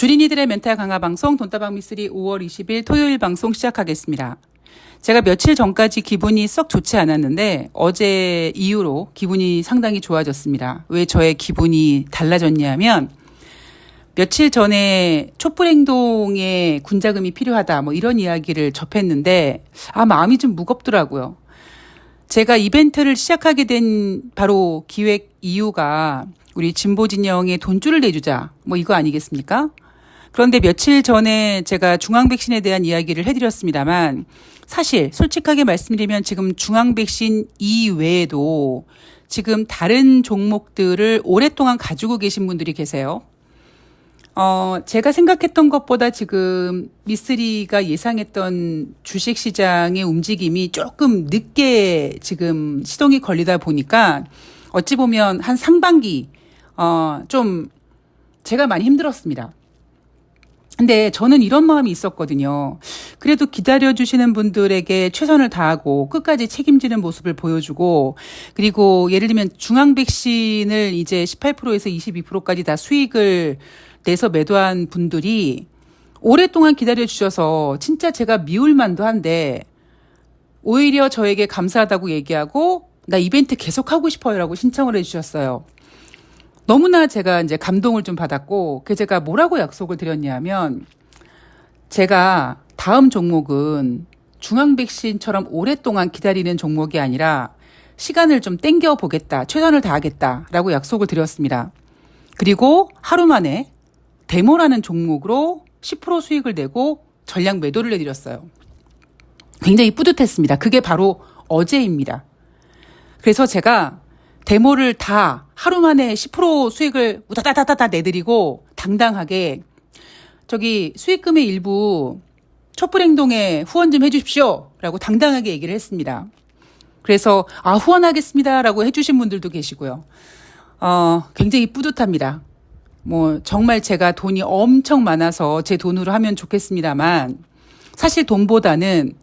주린이들의 멘탈 강화 방송 돈다방 미쓰리 5월 20일 토요일 방송 시작하겠습니다. 제가 며칠 전까지 기분이 썩 좋지 않았는데 어제 이후로 기분이 상당히 좋아졌습니다. 왜 저의 기분이 달라졌냐면 며칠 전에 촛불 행동에 군자금이 필요하다 뭐 이런 이야기를 접했는데 마음이 좀 무겁더라고요. 제가 이벤트를 시작하게 된 바로 기획 이유가 우리 진보 진영에 돈줄을 내주자 뭐 이거 아니겠습니까? 그런데 며칠 전에 제가 중앙 백신에 대한 이야기를 해드렸습니다만 사실 솔직하게 말씀드리면 지금 중앙 백신 이외에도 지금 다른 종목들을 오랫동안 가지고 계신 분들이 계세요. 제가 생각했던 것보다 지금 미쓰리가 예상했던 주식시장의 움직임이 조금 늦게 지금 시동이 걸리다 보니까 어찌 보면 한 상반기 좀 제가 많이 힘들었습니다. 근데 저는 이런 마음이 있었거든요. 그래도 기다려주시는 분들에게 최선을 다하고 끝까지 책임지는 모습을 보여주고 그리고 예를 들면 중앙 백신을 이제 18%에서 22%까지 다 수익을 내서 매도한 분들이 오랫동안 기다려주셔서 진짜 제가 미울 만도 한데 오히려 저에게 감사하다고 얘기하고 나 이벤트 계속하고 싶어요라고 신청을 해주셨어요. 너무나 제가 이제 감동을 좀 받았고, 제가 뭐라고 약속을 드렸냐면, 제가 다음 종목은 중앙백신처럼 오랫동안 기다리는 종목이 아니라 시간을 좀 땡겨보겠다, 최선을 다하겠다라고 약속을 드렸습니다. 그리고 하루 만에 데모라는 종목으로 10% 수익을 내고 전량 매도를 해드렸어요. 굉장히 뿌듯했습니다. 그게 바로 어제입니다. 그래서 제가 데모를 다 하루 만에 10% 수익을 우다다다다 내드리고 당당하게 저기 수익금의 일부 촛불 행동에 후원 좀 해주십시오 라고 당당하게 얘기를 했습니다. 그래서 후원하겠습니다 라고 해주신 분들도 계시고요. 굉장히 뿌듯합니다. 뭐 정말 제가 돈이 엄청 많아서 제 돈으로 하면 좋겠습니다만 사실 돈보다는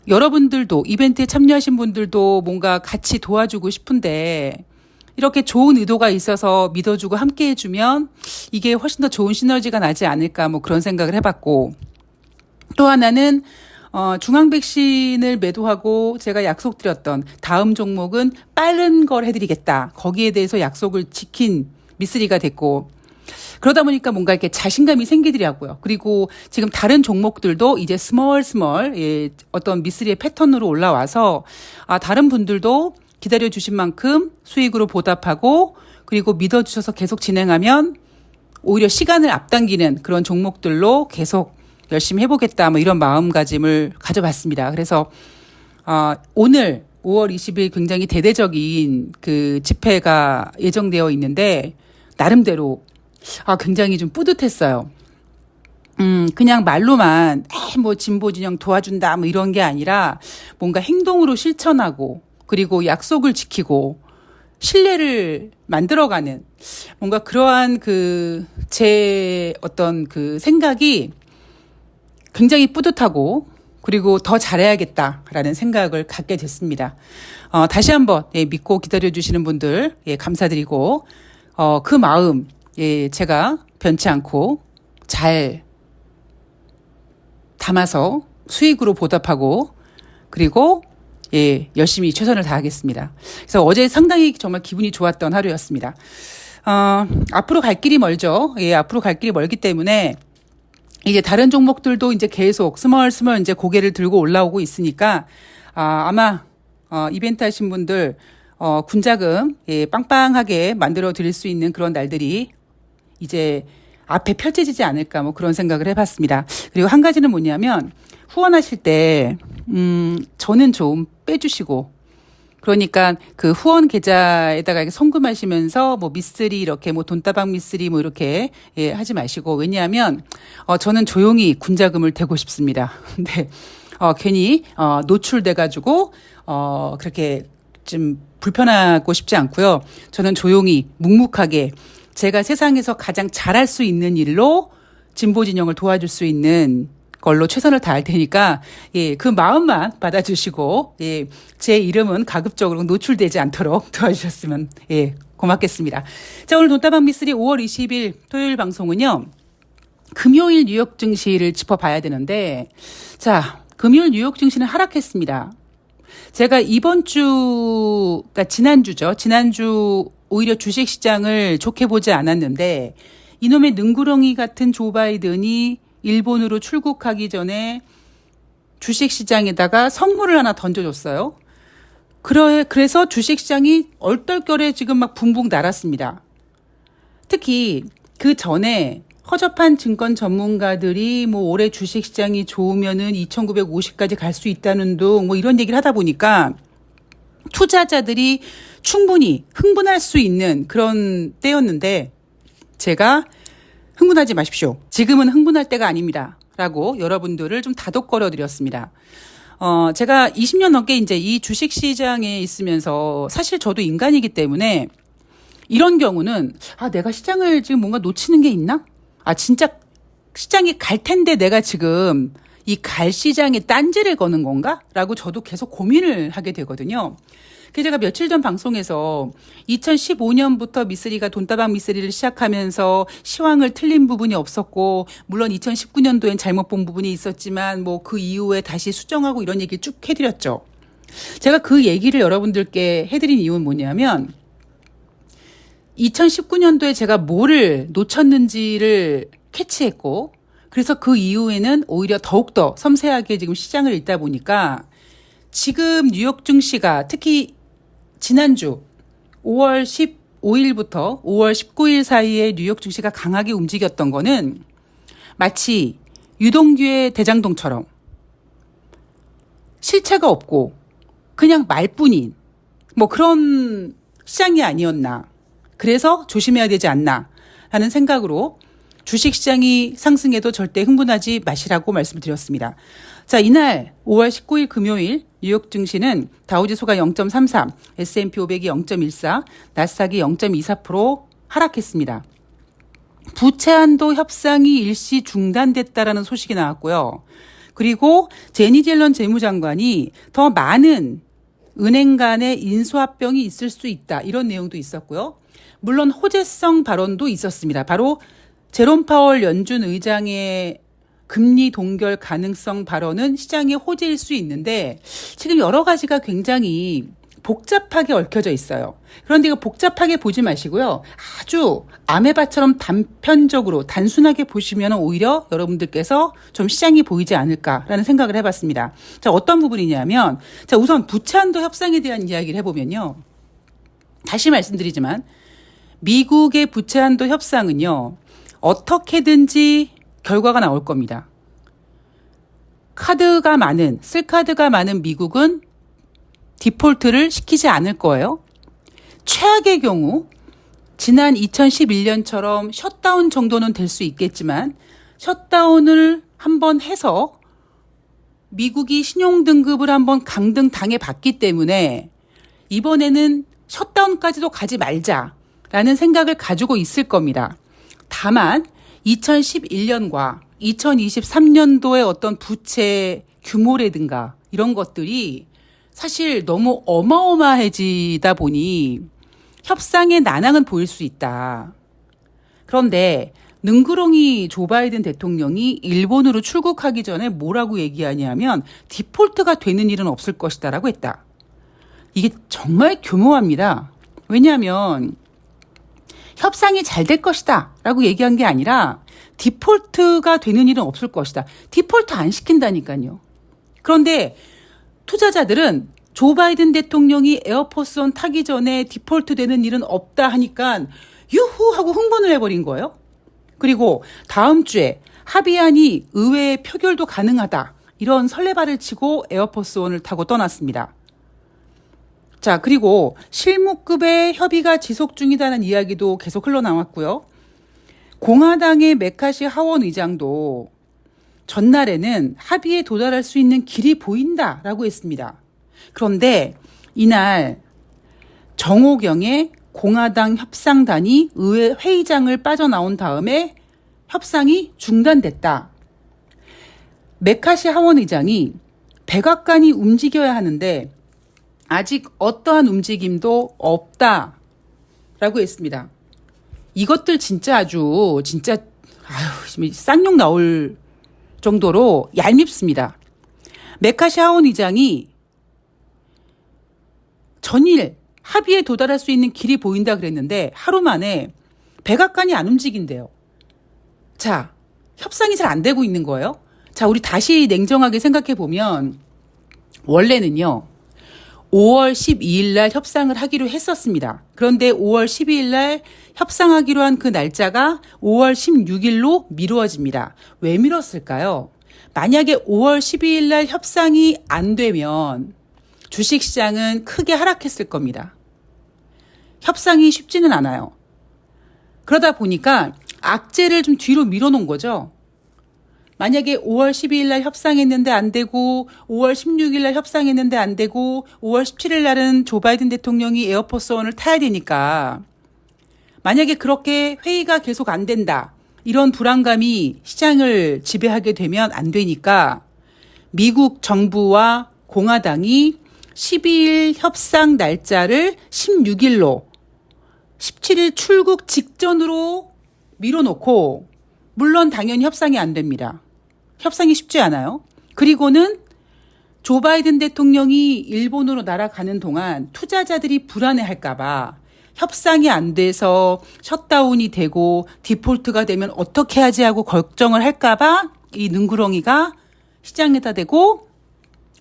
여러분들도 이벤트에 참여하신 분들도 뭔가 같이 도와주고 싶은데 이렇게 좋은 의도가 있어서 믿어주고 함께 해주면 이게 훨씬 더 좋은 시너지가 나지 않을까 뭐 그런 생각을 해봤고 또 하나는 중앙 백신을 매도하고 제가 약속드렸던 다음 종목은 빠른 걸 해드리겠다. 거기에 대해서 약속을 지킨 미쓰리가 됐고 그러다 보니까 뭔가 이렇게 자신감이 생기더라고요. 그리고 지금 다른 종목들도 이제 스몰 어떤 미쓰리의 패턴으로 올라와서 다른 분들도 기다려주신 만큼 수익으로 보답하고 그리고 믿어주셔서 계속 진행하면 오히려 시간을 앞당기는 그런 종목들로 계속 열심히 해보겠다 뭐 이런 마음가짐을 가져봤습니다. 그래서 오늘 5월 20일 굉장히 대대적인 그 집회가 예정되어 있는데 나름대로 굉장히 좀 뿌듯했어요. 그냥 말로만 뭐 진보 진영 도와준다 뭐 이런 게 아니라 뭔가 행동으로 실천하고 그리고 약속을 지키고 신뢰를 만들어가는 뭔가 그러한 제 어떤 생각이 굉장히 뿌듯하고 그리고 더 잘해야겠다라는 생각을 갖게 됐습니다. 다시 한번 믿고 기다려주시는 분들 감사드리고 그 마음 제가 변치 않고 잘 담아서 수익으로 보답하고 그리고 열심히 최선을 다하겠습니다. 그래서 어제 상당히 정말 기분이 좋았던 하루였습니다. 앞으로 갈 길이 멀죠. 앞으로 갈 길이 멀기 때문에 이제 다른 종목들도 이제 계속 스멀 이제 고개를 들고 올라오고 있으니까 아마 이벤트 하신 분들 군자금 빵빵하게 만들어 드릴 수 있는 그런 날들이 이제 앞에 펼쳐지지 않을까 뭐 그런 생각을 해봤습니다. 그리고 한 가지는 뭐냐면 후원하실 때 저는 좀 빼주시고 그러니까 그 후원 계좌에다가 이렇게 송금하시면서 뭐 미쓰리 이렇게 뭐 돈다방 미쓰리 뭐 이렇게 하지 마시고 왜냐하면 저는 조용히 군자금을 대고 싶습니다. 근데 괜히 노출돼 가지고 그렇게 좀 불편하고 싶지 않고요. 저는 조용히 묵묵하게 제가 세상에서 가장 잘할 수 있는 일로 진보 진영을 도와줄 수 있는 걸로 최선을 다할 테니까 그 마음만 받아주시고 제 이름은 가급적으로 노출되지 않도록 도와주셨으면 고맙겠습니다. 자, 오늘 돈다방 미쓰리 5월 20일 토요일 방송은요. 금요일 뉴욕 증시를 짚어봐야 되는데, 자, 금요일 뉴욕 증시는 하락했습니다. 제가 그러니까 지난주죠. 지난주 오히려 주식시장을 좋게 보지 않았는데, 이놈의 능구렁이 같은 조 바이든이 일본으로 출국하기 전에 주식시장에다가 선물을 하나 던져줬어요. 그래서 주식시장이 얼떨결에 지금 막 붕붕 날았습니다. 특히 그 전에 허접한 증권 전문가들이 뭐 올해 주식시장이 좋으면은 2,950까지 갈 수 있다는 둥 뭐 이런 얘기를 하다 보니까 투자자들이 충분히 흥분할 수 있는 그런 때였는데, 제가 흥분하지 마십시오. 지금은 흥분할 때가 아닙니다. 라고 여러분들을 좀 다독거려 드렸습니다. 제가 20년 넘게 이제 이 주식 시장에 있으면서 사실 저도 인간이기 때문에 이런 경우는 내가 시장을 지금 뭔가 놓치는 게 있나? 진짜 시장이 갈 텐데 내가 지금 이 갈 시장에 딴지를 거는 건가? 라고 저도 계속 고민을 하게 되거든요. 그래서 제가 며칠 전 방송에서 2015년부터 미쓰리가 돈다방 미쓰리를 시작하면서 시황을 틀린 부분이 없었고, 물론 2019년도엔 잘못 본 부분이 있었지만 뭐 그 이후에 다시 수정하고 이런 얘기를 쭉 해드렸죠. 제가 그 얘기를 여러분들께 해드린 이유는 뭐냐면, 2019년도에 제가 뭐를 놓쳤는지를 캐치했고, 그래서 그 이후에는 오히려 더욱더 섬세하게 지금 시장을 읽다 보니까 지금 뉴욕 증시가 특히 지난주 5월 15일부터 5월 19일 사이에 뉴욕 증시가 강하게 움직였던 거는 마치 유동규의 대장동처럼 실체가 없고 그냥 말뿐인 뭐 그런 시장이 아니었나. 그래서 조심해야 되지 않나 하는 생각으로 주식시장이 상승해도 절대 흥분하지 마시라고 말씀을 드렸습니다. 자, 이날 5월 19일 금요일 뉴욕 증시는 다우지수가 0.33, S&P 500이 0.14, 나스닥이 0.24% 하락했습니다. 부채한도 협상이 일시 중단됐다라는 소식이 나왔고요. 그리고 제니 젤런 재무장관이 더 많은 은행 간의 인수합병이 있을 수 있다, 이런 내용도 있었고요. 물론 호재성 발언도 있었습니다. 바로 제롬 파월 연준 의장의 금리 동결 가능성 발언은 시장의 호재일 수 있는데, 지금 여러 가지가 굉장히 복잡하게 얽혀져 있어요. 그런데 이거 복잡하게 보지 마시고요. 아주 아메바처럼 단편적으로 단순하게 보시면 오히려 여러분들께서 좀 시장이 보이지 않을까라는 생각을 해봤습니다. 자, 어떤 부분이냐면, 자, 우선 부채한도 협상에 대한 이야기를 해보면요. 다시 말씀드리지만 미국의 부채한도 협상은요, 어떻게든지 결과가 나올 겁니다. 쓸 카드가 많은 미국은 디폴트를 시키지 않을 거예요. 최악의 경우 지난 2011년처럼 셧다운 정도는 될 수 있겠지만, 셧다운을 한번 해서 미국이 신용등급을 한번 강등 당해봤기 때문에 이번에는 셧다운까지도 가지 말자라는 생각을 가지고 있을 겁니다. 다만 2011년과 2023년도의 어떤 부채 규모라든가 이런 것들이 사실 너무 어마어마해지다 보니 협상의 난항은 보일 수 있다. 그런데 능구렁이 조 바이든 대통령이 일본으로 출국하기 전에 뭐라고 얘기하냐면 디폴트가 되는 일은 없을 것이다라고 했다. 이게 정말 교묘합니다. 왜냐하면 협상이 잘 될 것이다 라고 얘기한 게 아니라 디폴트가 되는 일은 없을 것이다. 디폴트 안 시킨다니까요. 그런데 투자자들은 조 바이든 대통령이 에어포스원 타기 전에 디폴트 되는 일은 없다 하니까 유후 하고 흥분을 해버린 거예요. 그리고 다음 주에 합의안이 의회에 표결도 가능하다, 이런 설레발을 치고 에어포스원을 타고 떠났습니다. 자, 그리고 실무급의 협의가 지속 중이다는 이야기도 계속 흘러나왔고요. 공화당의 메카시 하원 의장도 전날에는 합의에 도달할 수 있는 길이 보인다라고 했습니다. 그런데 이날 정오경에 공화당 협상단이 의회 회의장을 빠져나온 다음에 협상이 중단됐다. 메카시 하원 의장이 백악관이 움직여야 하는데 아직 어떠한 움직임도 없다라고 했습니다. 이것들 진짜 쌍욕 나올 정도로 얄밉습니다. 메카시 하원 의장이 전일 합의에 도달할 수 있는 길이 보인다 그랬는데 하루 만에 백악관이 안 움직인대요. 자, 협상이 잘 안 되고 있는 거예요. 자, 우리 다시 냉정하게 생각해 보면 원래는요. 5월 12일 날 협상을 하기로 했었습니다. 그런데 5월 12일 날 협상하기로 한 그 날짜가 5월 16일로 미루어집니다. 왜 미뤘을까요? 만약에 5월 12일 날 협상이 안 되면 주식시장은 크게 하락했을 겁니다. 협상이 쉽지는 않아요. 그러다 보니까 악재를 좀 뒤로 밀어놓은 거죠. 만약에 5월 12일 날 협상했는데 안 되고 5월 16일 날 협상했는데 안 되고 5월 17일 날은 조 바이든 대통령이 에어포스 원을 타야 되니까 만약에 그렇게 회의가 계속 안 된다. 이런 불안감이 시장을 지배하게 되면 안 되니까 미국 정부와 공화당이 12일 협상 날짜를 16일로 17일 출국 직전으로 밀어놓고 물론 당연히 협상이 안 됩니다. 협상이 쉽지 않아요. 그리고는 조 바이든 대통령이 일본으로 날아가는 동안 투자자들이 불안해할까 봐 협상이 안 돼서 셧다운이 되고 디폴트가 되면 어떻게 하지 하고 걱정을 할까 봐 이 능구렁이가 시장에다 대고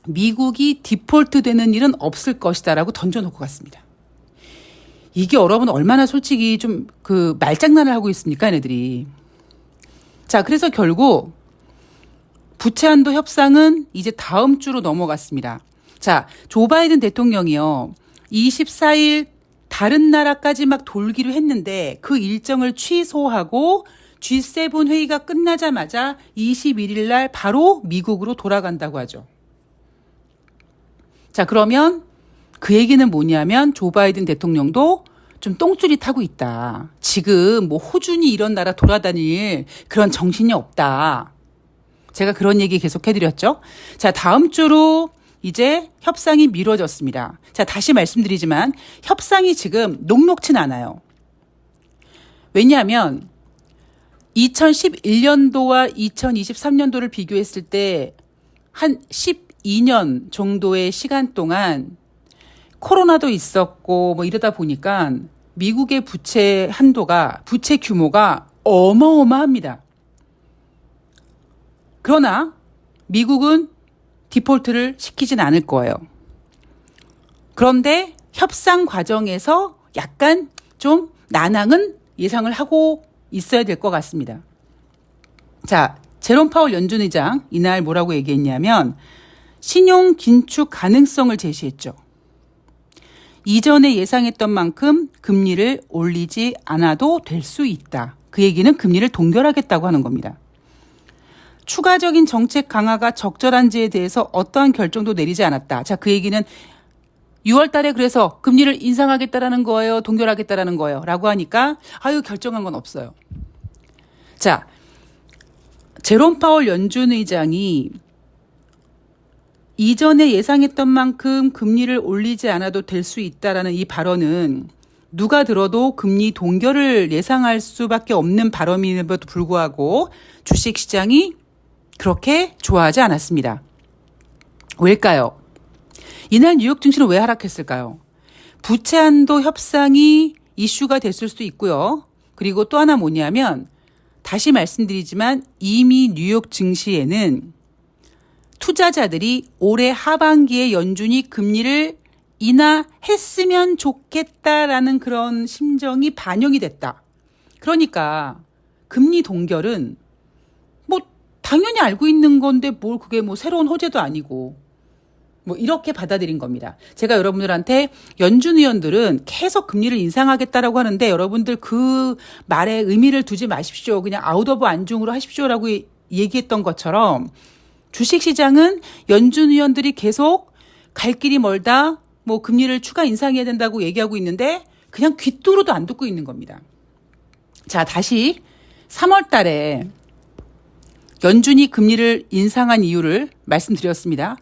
미국이 디폴트 되는 일은 없을 것이다라고 던져놓고 갔습니다. 이게 여러분 얼마나 솔직히 좀 그 말장난을 하고 있습니까, 얘네들이. 자, 그래서 결국 부채 한도 협상은 이제 다음 주로 넘어갔습니다. 자, 조 바이든 대통령이요. 24일 다른 나라까지 막 돌기로 했는데 그 일정을 취소하고 G7 회의가 끝나자마자 21일 날 바로 미국으로 돌아간다고 하죠. 자, 그러면 그 얘기는 뭐냐면 조 바이든 대통령도 좀 똥줄이 타고 있다. 지금 뭐 호준이 이런 나라 돌아다닐 그런 정신이 없다. 제가 그런 얘기 계속 해드렸죠. 자, 다음 주로 이제 협상이 미뤄졌습니다. 자, 다시 말씀드리지만 협상이 지금 녹록치는 않아요. 왜냐하면 2011년도와 2023년도를 비교했을 때 한 12년 정도의 시간 동안 코로나도 있었고 뭐 이러다 보니까 미국의 부채 한도가 부채 규모가 어마어마합니다. 그러나 미국은 디폴트를 시키진 않을 거예요. 그런데 협상 과정에서 약간 좀 난항은 예상을 하고 있어야 될 것 같습니다. 자, 제롬 파월 연준 의장 이날 뭐라고 얘기했냐면 신용 긴축 가능성을 제시했죠. 이전에 예상했던 만큼 금리를 올리지 않아도 될 수 있다. 그 얘기는 금리를 동결하겠다고 하는 겁니다. 추가적인 정책 강화가 적절한지에 대해서 어떠한 결정도 내리지 않았다. 자, 그 얘기는 6월 달에 그래서 금리를 인상하겠다라는 거예요? 동결하겠다라는 거예요? 라고 하니까 결정한 건 없어요. 자, 제롬 파월 연준 의장이 이전에 예상했던 만큼 금리를 올리지 않아도 될 수 있다라는 이 발언은 누가 들어도 금리 동결을 예상할 수밖에 없는 발언임에도 불구하고 주식시장이 그렇게 좋아하지 않았습니다. 왜일까요? 이날 뉴욕 증시는 왜 하락했을까요? 부채 한도 협상이 이슈가 됐을 수도 있고요. 그리고 또 하나 뭐냐면 다시 말씀드리지만 이미 뉴욕 증시에는 투자자들이 올해 하반기에 연준이 금리를 인하했으면 좋겠다라는 그런 심정이 반영이 됐다. 그러니까 금리 동결은 뭐 당연히 알고 있는 건데 뭘 그게 뭐 새로운 호재도 아니고 뭐 이렇게 받아들인 겁니다. 제가 여러분들한테 연준 의원들은 계속 금리를 인상하겠다라고 하는데 여러분들 그 말에 의미를 두지 마십시오. 그냥 아웃 오브 안중으로 하십시오라고 얘기했던 것처럼 주식시장은 연준 의원들이 계속 갈 길이 멀다, 뭐 금리를 추가 인상해야 된다고 얘기하고 있는데 그냥 귓도로도 안 듣고 있는 겁니다. 자, 다시 3월 달에 연준이 금리를 인상한 이유를 말씀드렸습니다.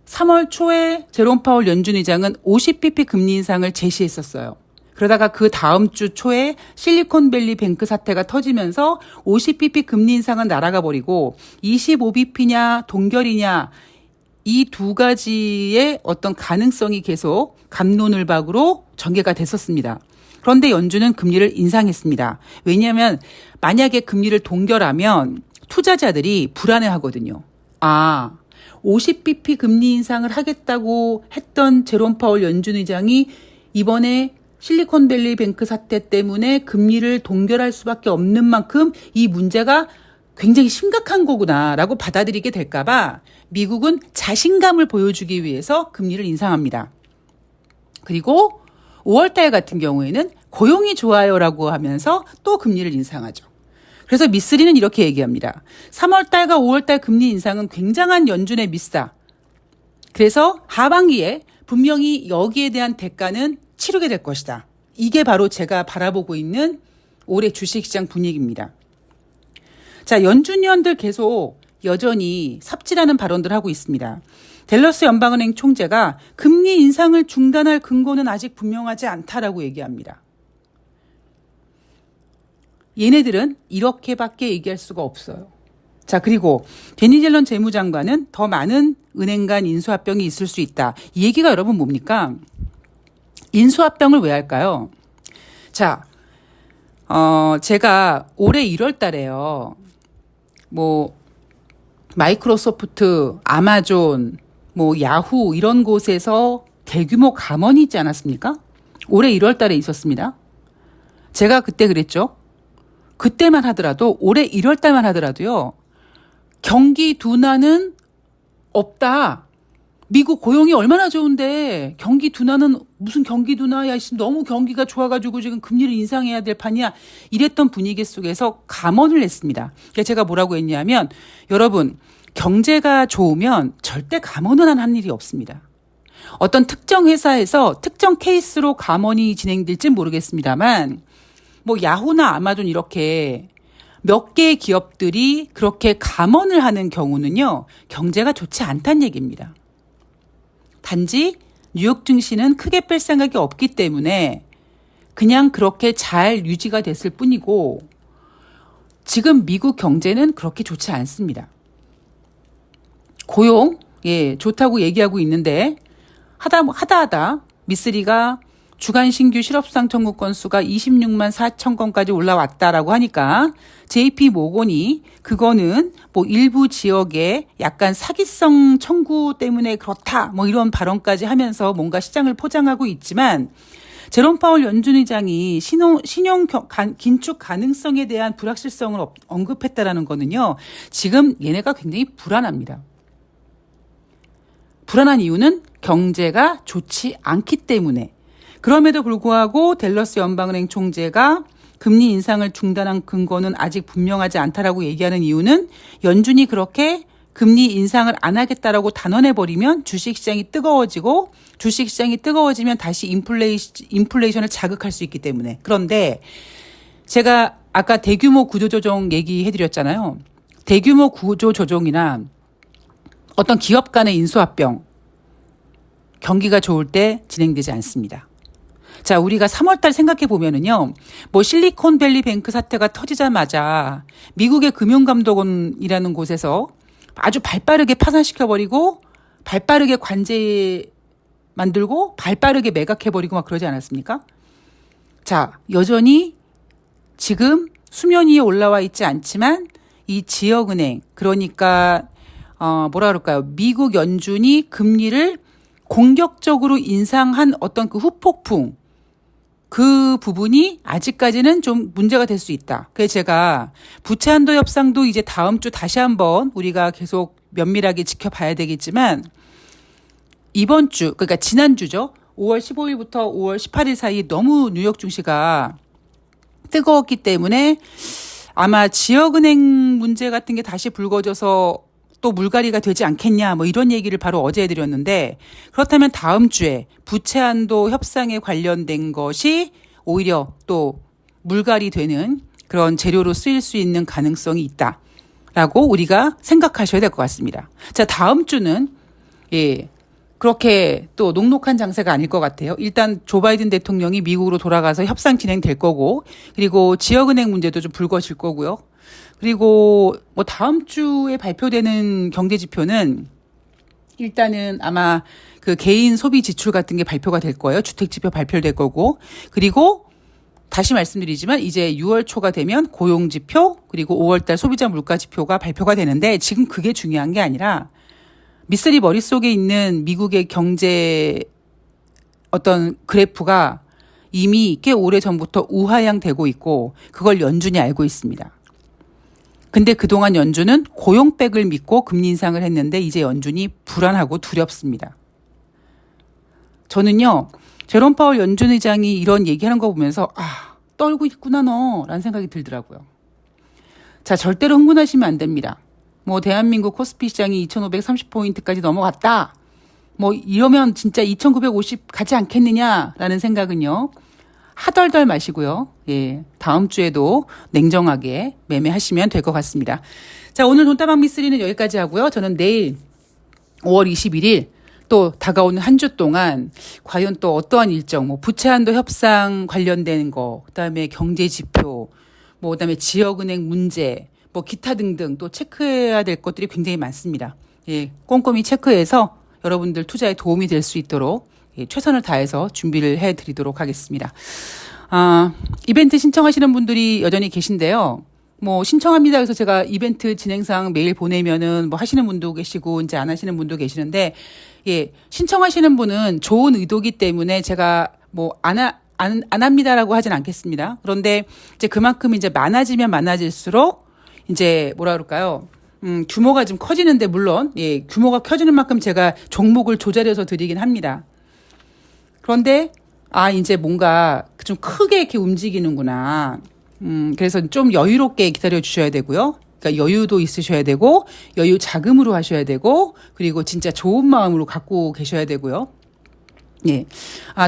3월 초에 제롬 파월 연준 의장은 50bp 금리 인상을 제시했었어요. 그러다가 그 다음 주 초에 실리콘밸리 뱅크 사태가 터지면서 50bp 금리 인상은 날아가 버리고 25bp냐 동결이냐 이 두 가지의 어떤 가능성이 계속 갑론을박으로 전개가 됐었습니다. 그런데 연준은 금리를 인상했습니다. 왜냐하면 만약에 금리를 동결하면 투자자들이 불안해하거든요. 50bp 금리 인상을 하겠다고 했던 제롬 파월 연준 의장이 이번에 실리콘밸리 뱅크 사태 때문에 금리를 동결할 수밖에 없는 만큼 이 문제가 굉장히 심각한 거구나라고 받아들이게 될까봐 미국은 자신감을 보여주기 위해서 금리를 인상합니다. 그리고 5월달 같은 경우에는 고용이 좋아요라고 하면서 또 금리를 인상하죠. 그래서 미쓰리는 이렇게 얘기합니다. 3월달과 5월달 금리 인상은 굉장한 연준의 미스다. 그래서 하반기에 분명히 여기에 대한 대가는 치르게 될 것이다. 이게 바로 제가 바라보고 있는 올해 주식시장 분위기입니다. 자, 연준위원들 계속 여전히 삽질하는 발언들 하고 있습니다. 댈러스 연방은행 총재가 금리 인상을 중단할 근거는 아직 분명하지 않다라고 얘기합니다. 얘네들은 이렇게밖에 얘기할 수가 없어요. 자, 그리고 제니 옐런 재무장관은 더 많은 은행 간 인수합병이 있을 수 있다. 이 얘기가 여러분 뭡니까? 인수합병을 왜 할까요? 자, 제가 올해 1월 달에요. 마이크로소프트, 아마존, 야후 이런 곳에서 대규모 감원이 있지 않았습니까? 올해 1월 달에 있었습니다. 제가 그때 그랬죠. 그때만 하더라도 올해 1월 달만 하더라도요. 경기 둔화는 없다. 미국 고용이 얼마나 좋은데 경기 둔화는 무슨 경기 둔화야. 너무 경기가 좋아가지고 지금 금리를 인상해야 될 판이야. 이랬던 분위기 속에서 감원을 했습니다. 그래서 제가 뭐라고 했냐면 여러분 경제가 좋으면 절대 감원은 한 일이 없습니다. 어떤 특정 회사에서 특정 케이스로 감원이 진행될지 모르겠습니다만 야후나 아마존 이렇게 몇 개의 기업들이 그렇게 감원을 하는 경우는요. 경제가 좋지 않다는 얘기입니다. 단지 뉴욕 증시는 크게 뺄 생각이 없기 때문에 그냥 그렇게 잘 유지가 됐을 뿐이고 지금 미국 경제는 그렇게 좋지 않습니다. 고용, 좋다고 얘기하고 있는데 하다 미쓰리가 주간 신규 실업상 청구 건수가 26만 4천 건까지 올라왔다라고 하니까 JP 모건이 그거는 일부 지역에 약간 사기성 청구 때문에 그렇다 이런 발언까지 하면서 뭔가 시장을 포장하고 있지만 제롬 파월 연준 의장이 신용 긴축 가능성에 대한 불확실성을 언급했다라는 거는요. 지금 얘네가 굉장히 불안합니다. 불안한 이유는 경제가 좋지 않기 때문에 그럼에도 불구하고 댈러스 연방은행 총재가 금리 인상을 중단한 근거는 아직 분명하지 않다라고 얘기하는 이유는 연준이 그렇게 금리 인상을 안 하겠다라고 단언해버리면 주식시장이 뜨거워지고 주식시장이 뜨거워지면 다시 인플레이션을 자극할 수 있기 때문에. 그런데 제가 아까 대규모 구조조정 얘기해드렸잖아요. 대규모 구조조정이나 어떤 기업 간의 인수합병 경기가 좋을 때 진행되지 않습니다. 자, 우리가 3월달 생각해 보면은요, 실리콘밸리 뱅크 사태가 터지자마자 미국의 금융감독원이라는 곳에서 아주 발빠르게 파산시켜버리고, 발빠르게 관제 만들고, 발빠르게 매각해버리고 막 그러지 않았습니까? 자, 여전히 지금 수면 위에 올라와 있지 않지만 이 지역은행, 그러니까 미국 연준이 금리를 공격적으로 인상한 어떤 그 후폭풍, 그 부분이 아직까지는 좀 문제가 될 수 있다. 그래서 제가 부채 한도 협상도 이제 다음 주 다시 한번 우리가 계속 면밀하게 지켜봐야 되겠지만 이번 주, 그러니까 지난주죠. 5월 15일부터 5월 18일 사이 너무 뉴욕 증시가 뜨거웠기 때문에 아마 지역은행 문제 같은 게 다시 불거져서 또 물갈이가 되지 않겠냐 이런 얘기를 바로 어제 해드렸는데 그렇다면 다음 주에 부채 한도 협상에 관련된 것이 오히려 또 물갈이 되는 그런 재료로 쓰일 수 있는 가능성이 있다라고 우리가 생각하셔야 될 것 같습니다. 자, 다음 주는 그렇게 또 녹록한 장세가 아닐 것 같아요. 일단 조 바이든 대통령이 미국으로 돌아가서 협상 진행될 거고, 그리고 지역은행 문제도 좀 불거질 거고요. 그리고 뭐 다음 주에 발표되는 경제 지표는 일단은 아마 그 개인 소비 지출 같은 게 발표가 될 거예요. 주택 지표 발표될 거고. 그리고 다시 말씀드리지만 이제 6월 초가 되면 고용 지표, 그리고 5월 달 소비자 물가 지표가 발표가 되는데, 지금 그게 중요한 게 아니라 미쓰리 머릿속에 있는 미국의 경제 어떤 그래프가 이미 꽤 오래 전부터 우하향되고 있고, 그걸 연준이 알고 있습니다. 근데 그동안 연준은 고용백을 믿고 금리 인상을 했는데, 이제 연준이 불안하고 두렵습니다. 저는요, 제롬 파월 연준 의장이 이런 얘기하는 거 보면서 떨고 있구나 너 라는 생각이 들더라고요. 자, 절대로 흥분하시면 안 됩니다. 뭐 대한민국 코스피 시장이 2530포인트까지 넘어갔다. 뭐 이러면 진짜 2950 가지 않겠느냐라는 생각은요, 하덜덜 마시고요. 예, 다음 주에도 냉정하게 매매하시면 될 것 같습니다. 자, 오늘 돈다방 미쓰리는 여기까지 하고요. 저는 내일 5월 21일 또 다가오는 한 주 동안 과연 또 어떠한 일정, 뭐 부채한도 협상 관련된 거, 그다음에 경제 지표, 뭐 그다음에 지역은행 문제, 뭐 기타 등등 또 체크해야 될 것들이 굉장히 많습니다. 예, 꼼꼼히 체크해서 여러분들 투자에 도움이 될 수 있도록 최선을 다해서 준비를 해드리도록 하겠습니다. 이벤트 신청하시는 분들이 여전히 계신데요. 뭐 신청합니다 해서 제가 이벤트 진행상 메일 보내면은 뭐 하시는 분도 계시고 이제 안 하시는 분도 계시는데, 예, 신청하시는 분은 좋은 의도기 때문에 제가 뭐 안 합니다라고 하진 않겠습니다. 그런데 이제 그만큼 이제 많아지면 많아질수록 이제 뭐라 그럴까요? 규모가 좀 커지는데, 물론 예, 규모가 커지는 만큼 제가 종목을 조절해서 드리긴 합니다. 그런데 이제 뭔가 좀 크게 이렇게 움직이는구나. 그래서 좀 여유롭게 기다려 주셔야 되고요. 그러니까 여유도 있으셔야 되고, 여유 자금으로 하셔야 되고, 그리고 진짜 좋은 마음으로 갖고 계셔야 되고요. 예.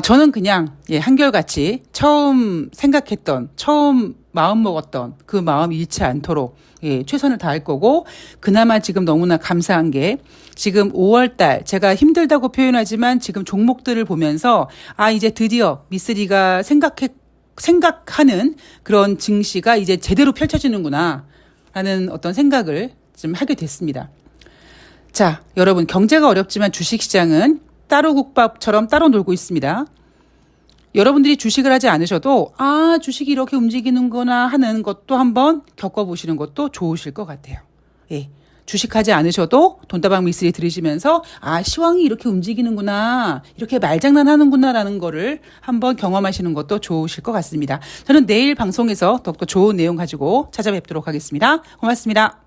저는 그냥, 예, 한결같이 처음 생각했던, 처음 마음 먹었던 그 마음 잃지 않도록, 예, 최선을 다할 거고, 그나마 지금 너무나 감사한 게, 지금 5월 달, 제가 힘들다고 표현하지만 지금 종목들을 보면서, 이제 드디어 미쓰리가 생각하는 그런 증시가 이제 제대로 펼쳐지는구나, 라는 어떤 생각을 좀 하게 됐습니다. 자, 여러분, 경제가 어렵지만 주식시장은 따로 국밥처럼 따로 놀고 있습니다. 여러분들이 주식을 하지 않으셔도 주식이 이렇게 움직이는구나 하는 것도 한번 겪어보시는 것도 좋으실 것 같아요. 예, 주식하지 않으셔도 돈다방 미쓰리 들으시면서 시황이 이렇게 움직이는구나, 이렇게 말장난하는구나 라는 거를 한번 경험하시는 것도 좋으실 것 같습니다. 저는 내일 방송에서 더욱더 좋은 내용 가지고 찾아뵙도록 하겠습니다. 고맙습니다.